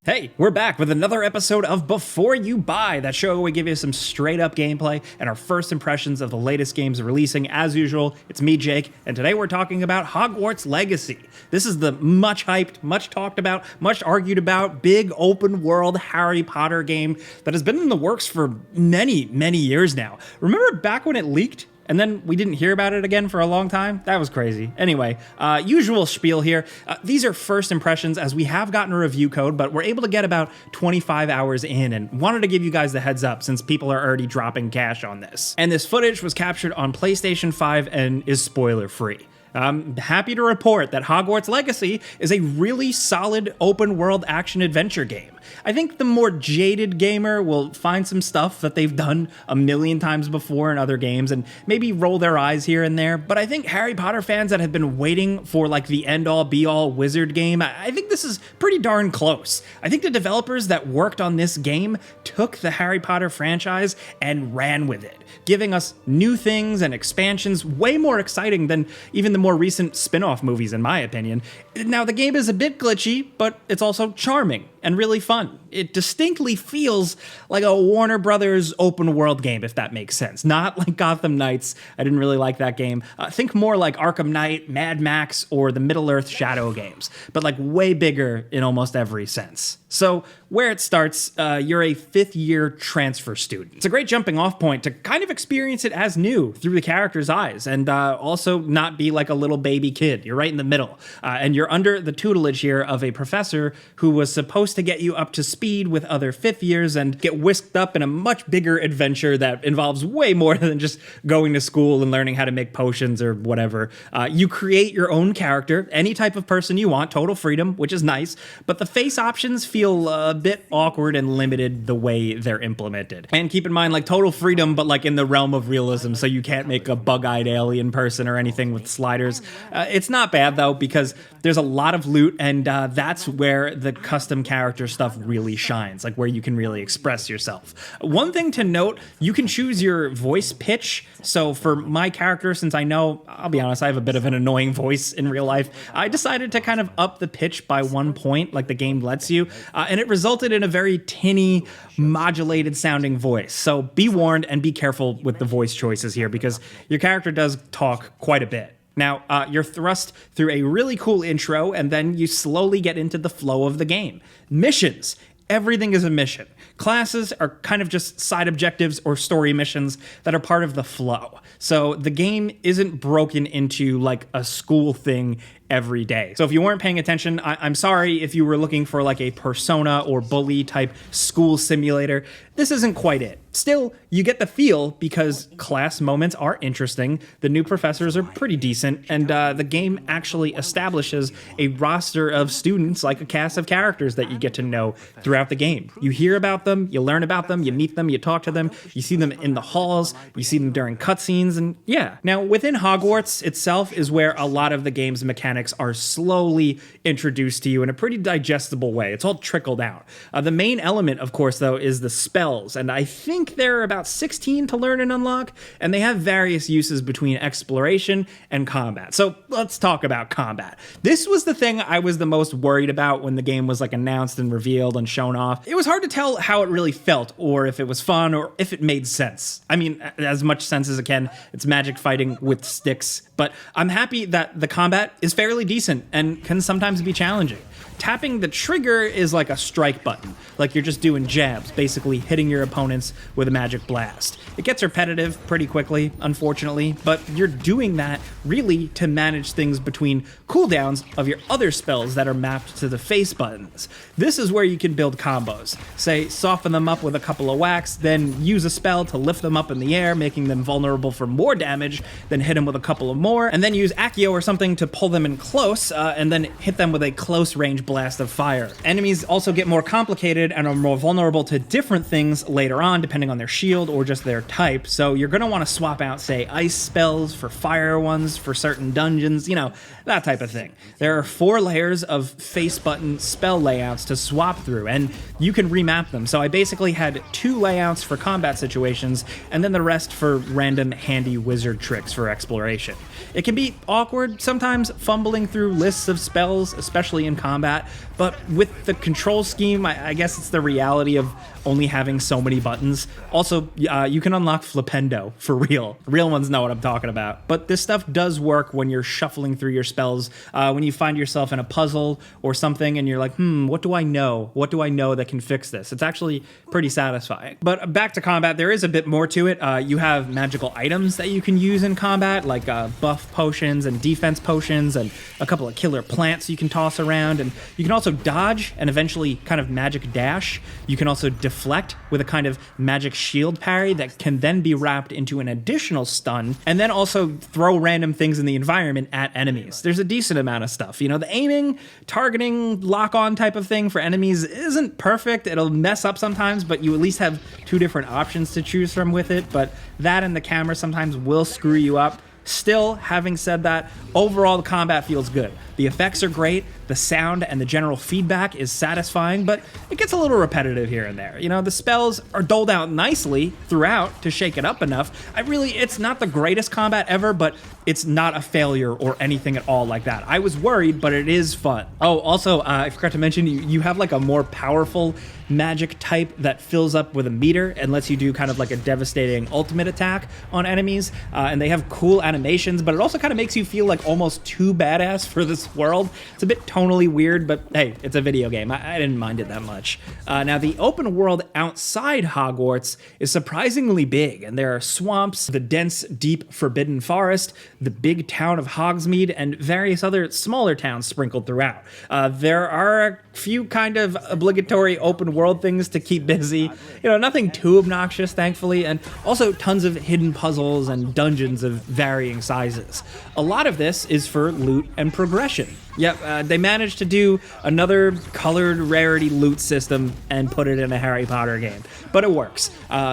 Hey, we're back with another episode of Before You Buy, that show where we give you some straight up gameplay and our first impressions of the latest games releasing. As usual, it's me, Jake, and today we're talking about Hogwarts Legacy. This is the much hyped, much talked about, much argued about, big open world Harry Potter game that has been in the works for many, many years now. Remember back when it leaked? And then we didn't hear about it again for a long time? That was crazy. Anyway, usual spiel here. These are first impressions as we have gotten a review code, but we're able to get about 25 hours in and wanted to give you guys the heads up since people are already dropping cash on this. And this footage was captured on PlayStation 5 and is spoiler free. I'm happy to report that Hogwarts Legacy is a really solid open world action adventure game. I think the more jaded gamer will find some stuff that they've done a million times before in other games and maybe roll their eyes here and there, but I think Harry Potter fans that have been waiting for like the end-all be-all wizard game, I think this is pretty darn close. I think the developers that worked on this game took the Harry Potter franchise and ran with it, giving us new things and expansions way more exciting than even the more recent spin-off movies in my opinion. Now the game is a bit glitchy, but it's also charming and really fun. It distinctly feels like a Warner Brothers open world game, if that makes sense. Not like Gotham Knights. I didn't really like that game. Think more like Arkham Knight, Mad Max, or the Middle-earth Shadow games, but like way bigger in almost every sense. So where it starts, you're a fifth-year transfer student. It's a great jumping off point to kind of experience it as new through the character's eyes and also not be like a little baby kid. You're right in the middle. And you're under the tutelage here of a professor who was supposed to get you up to speed with other fifth years and get whisked up in a much bigger adventure that involves way more than just going to school and learning how to make potions or whatever. You create your own character, any type of person you want, total freedom, which is nice, but the face options feel a bit awkward and limited the way they're implemented. And keep in mind, like total freedom, but like in the realm of realism, so you can't make a bug-eyed alien person or anything with sliders. It's not bad though, because there's a lot of loot, and that's where the custom character stuff really shines, like where you can really express yourself. One thing to note, you can choose your voice pitch. So for my character, since I know, I'll be honest, I have a bit of an annoying voice in real life, I decided to kind of up the pitch by 1 point, like the game lets you, and it resulted in a very tinny, modulated sounding voice. So be warned and be careful with the voice choices here, because your character does talk quite a bit. Now, you're thrust through a really cool intro, and then you slowly get into the flow of the game. Missions. Everything is a mission. Classes are kind of just side objectives or story missions that are part of the flow. So the game isn't broken into like a school thing every day. So if you weren't paying attention, I'm sorry if you were looking for like a Persona or Bully type school simulator. This isn't quite it. Still, you get the feel because class moments are interesting, the new professors are pretty decent, and the game actually establishes a roster of students, like a cast of characters that you get to know throughout the game. You hear about them, you learn about them, you meet them, you talk to them, you see them in the halls, you see them during cutscenes, and yeah. Now, within Hogwarts itself is where a lot of the game's mechanics are slowly introduced to you in a pretty digestible way. It's all trickled out. The main element, of course, though, is the spells, and I think there are about 16 to learn and unlock, and they have various uses between exploration and combat. So let's talk about combat. This was the thing I was the most worried about when the game was like announced and revealed and shown off. It was hard to tell how it really felt, or if it was fun, or if it made sense. I mean, as much sense as it can. It's magic fighting with sticks, but I'm happy that the combat is fairly decent and can sometimes be challenging. Tapping the trigger is like a strike button, like you're just doing jabs, basically hitting your opponents with a magic blast. It gets repetitive pretty quickly, unfortunately, but you're doing that really to manage things between cooldowns of your other spells that are mapped to the face buttons. This is where you can build combos. Say, soften them up with a couple of whacks, then use a spell to lift them up in the air, making them vulnerable for more damage, then hit them with a couple of more, and then use Accio or something to pull them in close, and then hit them with a close range blast of fire. Enemies also get more complicated and are more vulnerable to different things later on, depending on their shield or just their type, so you're going to want to swap out, say, ice spells for fire ones for certain dungeons, you know, that type of thing. There are 4 layers of face button spell layouts to swap through, and you can remap them. So I basically had 2 layouts for combat situations, and then the rest for random handy wizard tricks for exploration. It can be awkward, sometimes fumbling through lists of spells, especially in combat, that. But with the control scheme, I guess it's the reality of only having so many buttons. Also, you can unlock Flipendo for real. Real ones know what I'm talking about. But this stuff does work when you're shuffling through your spells, when you find yourself in a puzzle or something and you're like, what do I know? What do I know that can fix this? It's actually pretty satisfying. But back to combat, there is a bit more to it. You have magical items that you can use in combat, like buff potions and defense potions and a couple of killer plants you can toss around. And you can also dodge and eventually kind of magic dash. You can also deflect with a kind of magic shield parry that can then be wrapped into an additional stun, and then also throw random things in the environment at enemies. There's a decent amount of stuff. You know, the aiming, targeting, lock-on type of thing for enemies isn't perfect. It'll mess up sometimes, but you at least have two different options to choose from with it. But that and the camera sometimes will screw you up. Still, having said that, overall the combat feels good. The effects are great, the sound and the general feedback is satisfying, but it gets a little repetitive here and there. You know, the spells are doled out nicely throughout to shake it up enough. It's not the greatest combat ever, but it's not a failure or anything at all like that. I was worried, but it is fun. Oh, also, I forgot to mention, you have like a more powerful magic type that fills up with a meter and lets you do kind of like a devastating ultimate attack on enemies, and they have cool animations, but it also kind of makes you feel like almost too badass for this world. It's a bit tonally weird, but hey, it's a video game. I didn't mind it that much. Now, the open world outside Hogwarts is surprisingly big, and there are swamps, the dense, deep, forbidden forest, the big town of Hogsmeade, and various other smaller towns sprinkled throughout. There are a few kind of obligatory open world things to keep busy. You know, nothing too obnoxious, thankfully, and also tons of hidden puzzles and dungeons of varying sizes. A lot of this is for loot and progression. Yep, they managed to do another colored rarity loot system and put it in a Harry Potter game, but it works.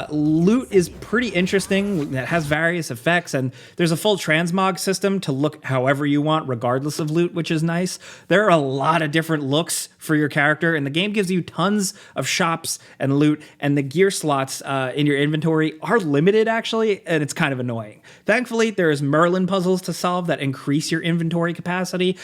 Loot is pretty interesting. It has various effects, and there's a full transmog system to look however you want, regardless of loot, which is nice. There are a lot of different looks for your character, and the game gives you tons of shops and loot, and the gear slots in your inventory are limited, actually, and it's kind of annoying. Thankfully, there's Merlin puzzles to solve that increase your inventory capacity.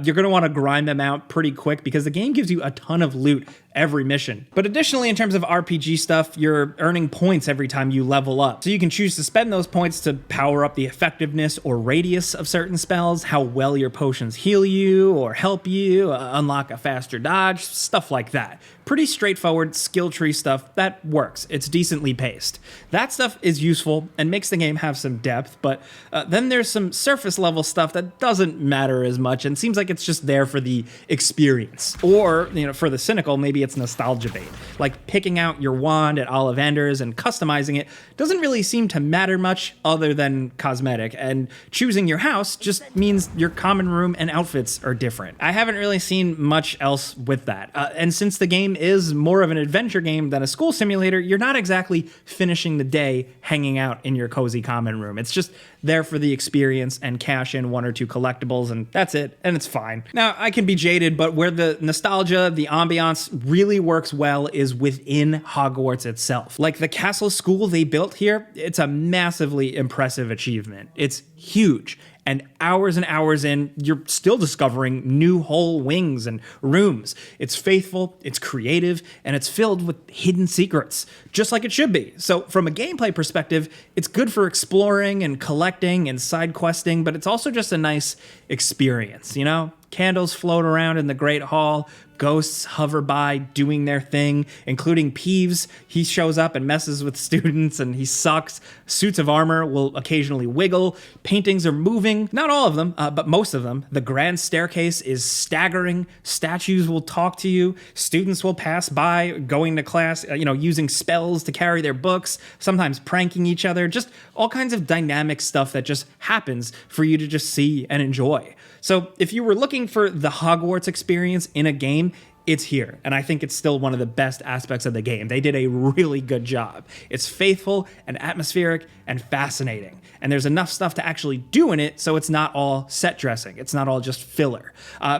You're going to want to grind them out pretty quick because the game gives you a ton of loot every mission. But additionally, in terms of RPG stuff, you're earning points every time you level up. So you can choose to spend those points to power up the effectiveness or radius of certain spells, how well your potions heal you or help you, unlock a faster dodge, stuff like that. Pretty straightforward skill tree stuff that works. It's decently paced. That stuff is useful and makes the game have some depth, but then there's some surface level stuff that doesn't matter as much and seems like it's just there for the experience. Or, you know, for the cynical, maybe it's nostalgia bait. Like picking out your wand at Ollivander's and customizing it doesn't really seem to matter much other than cosmetic, and choosing your house just means your common room and outfits are different. I haven't really seen much else with that. And since the game is more of an adventure game than a school simulator, you're not exactly finishing the day hanging out in your cozy common room. It's just there for the experience and cash in one or two collectibles, and that's it, and it's fine. Now, I can be jaded, but where the nostalgia, the ambiance really works well is within Hogwarts itself. Like the castle school they built here, it's a massively impressive achievement. It's huge. And hours in, you're still discovering new whole wings and rooms. It's faithful, it's creative, and it's filled with hidden secrets, just like it should be. So from a gameplay perspective, it's good for exploring and collecting and side questing, but it's also just a nice experience, you know? Candles float around in the Great Hall, ghosts hover by doing their thing, including Peeves. He shows up and messes with students and he sucks. Suits of armor will occasionally wiggle. Paintings are moving, not all of them, but most of them. The grand staircase is staggering. Statues will talk to you. Students will pass by going to class, using spells to carry their books, sometimes pranking each other, just all kinds of dynamic stuff that just happens for you to just see and enjoy. So if you were looking for the Hogwarts experience in a game, it's here. And I think it's still one of the best aspects of the game. They did a really good job. It's faithful and atmospheric and fascinating. And there's enough stuff to actually do in it, so it's not all set dressing. It's not all just filler.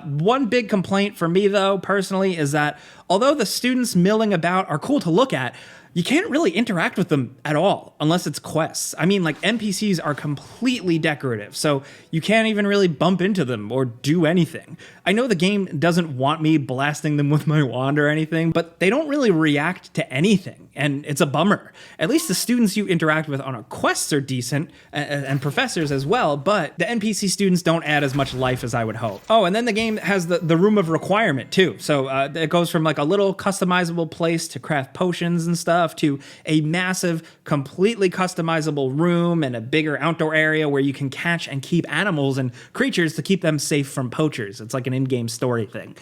One big complaint for me, though, personally, is that although the students milling about are cool to look at, you can't really interact with them at all unless it's quests. I mean, like, NPCs are completely decorative, so you can't even really bump into them or do anything. I know the game doesn't want me blasting them with my wand or anything, but they don't really react to anything, and it's a bummer. At least the students you interact with on our quests are decent, and professors as well, but the NPC students don't add as much life as I would hope. Oh, and then the game has the room of requirement too, so it goes from like a little customizable place to craft potions and stuff to a massive, completely customizable room and a bigger outdoor area where you can catch and keep animals and creatures to keep them safe from poachers. It's like an in-game story thing.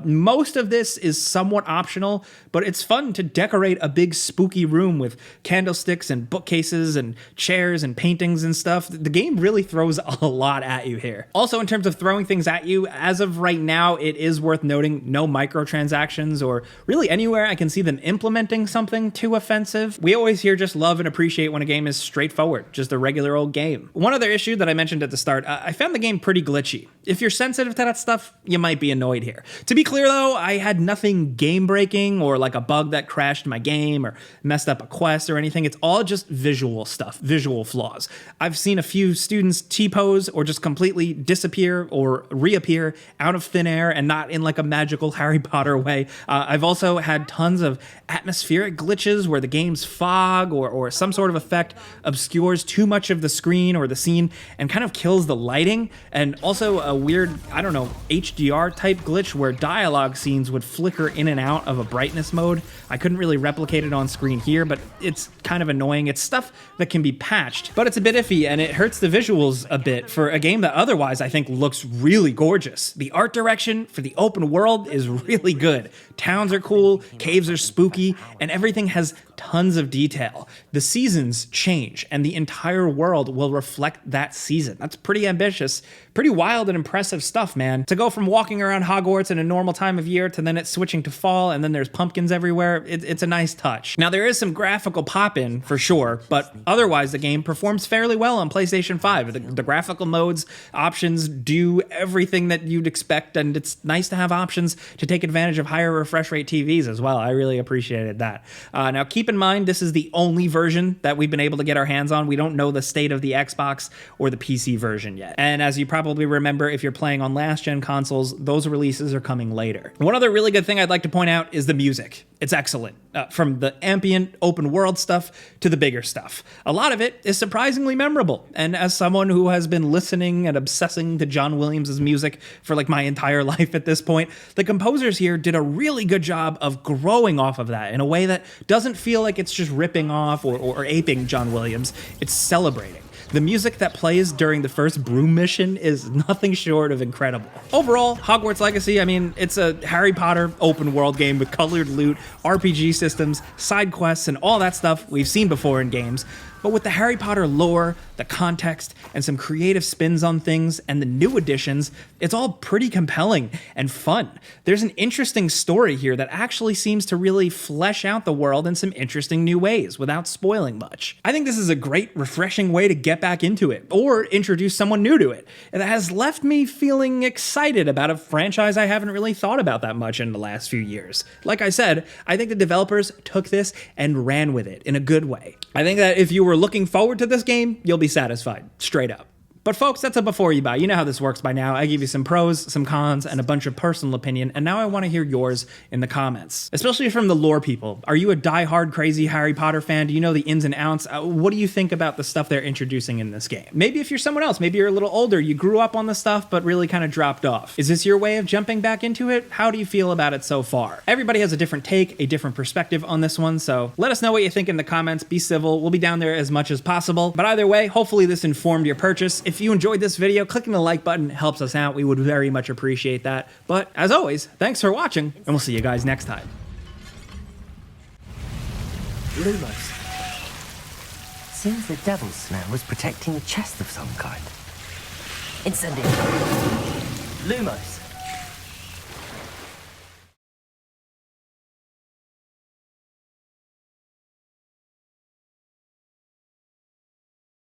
Most of this is somewhat optional, but it's fun to decorate a big spooky room with candlesticks and bookcases and chairs and paintings and stuff. The game really throws a lot at you here. Also, in terms of throwing things at you, as of right now, it is worth noting no microtransactions or really anywhere I can see them implementing something too offensive. We always here just love and appreciate when a game is straightforward, just a regular old game. One other issue that I mentioned at the start, I found the game pretty glitchy. If you're sensitive to that stuff, you might be annoyed here. To be clear though, I had nothing game breaking or like a bug that crashed my game or messed up a quest or anything. It's all just visual stuff, visual flaws. I've seen a few students T-pose or just completely disappear or reappear out of thin air and not in like a magical Harry Potter way. I've also had tons of atmospheric glitches where the game's fog or some sort of effect obscures too much of the screen or the scene and kind of kills the lighting, and also a weird, I don't know, HDR type glitch where dialogue scenes would flicker in and out of a brightness mode. I couldn't really replicate it on screen here, but it's kind of annoying. It's stuff that can be patched, but it's a bit iffy and it hurts the visuals a bit for a game that otherwise I think looks really gorgeous. The art direction for the open world is really good. Towns are cool, caves are spooky, and everything has tons of detail. The seasons change, and the entire world will reflect that season. That's pretty ambitious, pretty wild and impressive stuff, man. To go from walking around Hogwarts in a normal time of year to then it switching to fall, and then there's pumpkins everywhere, it's a nice touch. Now, there is some graphical pop-in, for sure, but otherwise the game performs fairly well on PlayStation 5. The graphical modes, options do everything that you'd expect, and it's nice to have options to take advantage of higher refresh rate TVs as well. I really appreciated that. Now, keep in mind, this is the only version that we've been able to get our hands on. We don't know the state of the Xbox or the PC version yet. And as you probably remember, if you're playing on last-gen consoles, those releases are coming later. One other really good thing I'd like to point out is the music. It's excellent. From the ambient open world stuff to the bigger stuff. A lot of it is surprisingly memorable. And as someone who has been listening and obsessing to John Williams' music for like my entire life at this point, the composers here did a really good job of growing off of that in a way that doesn't feel like it's just ripping off or aping John Williams. It's celebrating. The music that plays during the first broom mission is nothing short of incredible. Overall, Hogwarts Legacy, I mean, it's a Harry Potter open world game with colored loot, RPG systems, side quests, and all that stuff we've seen before in games. But with the Harry Potter lore, the context, and some creative spins on things, and the new additions, it's all pretty compelling and fun. There's an interesting story here that actually seems to really flesh out the world in some interesting new ways without spoiling much. I think this is a great, refreshing way to get back into it, or introduce someone new to it. It has left me feeling excited about a franchise I haven't really thought about that much in the last few years. Like I said, I think the developers took this and ran with it in a good way. I think that if you were looking forward to this game, you'll be satisfied, straight up. But folks, that's a before you buy. You know how this works by now. I give you some pros, some cons, and a bunch of personal opinion, and now I want to hear yours in the comments. Especially from the lore people. Are you a die-hard crazy Harry Potter fan? Do you know the ins and outs? What do you think about the stuff they're introducing in this game? Maybe if you're someone else, maybe you're a little older, you grew up on the stuff, but really kind of dropped off. Is this your way of jumping back into it? How do you feel about it so far? Everybody has a different take, a different perspective on this one, so let us know what you think in the comments. Be civil. We'll be down there as much as possible. But either way, hopefully this informed your purchase. If you enjoyed this video, clicking the like button helps us out. We would very much appreciate that. But as always, thanks for watching, and we'll see you guys next time. Lumos. Seems the devil's snare was protecting a chest of some kind. Incendio. Lumos.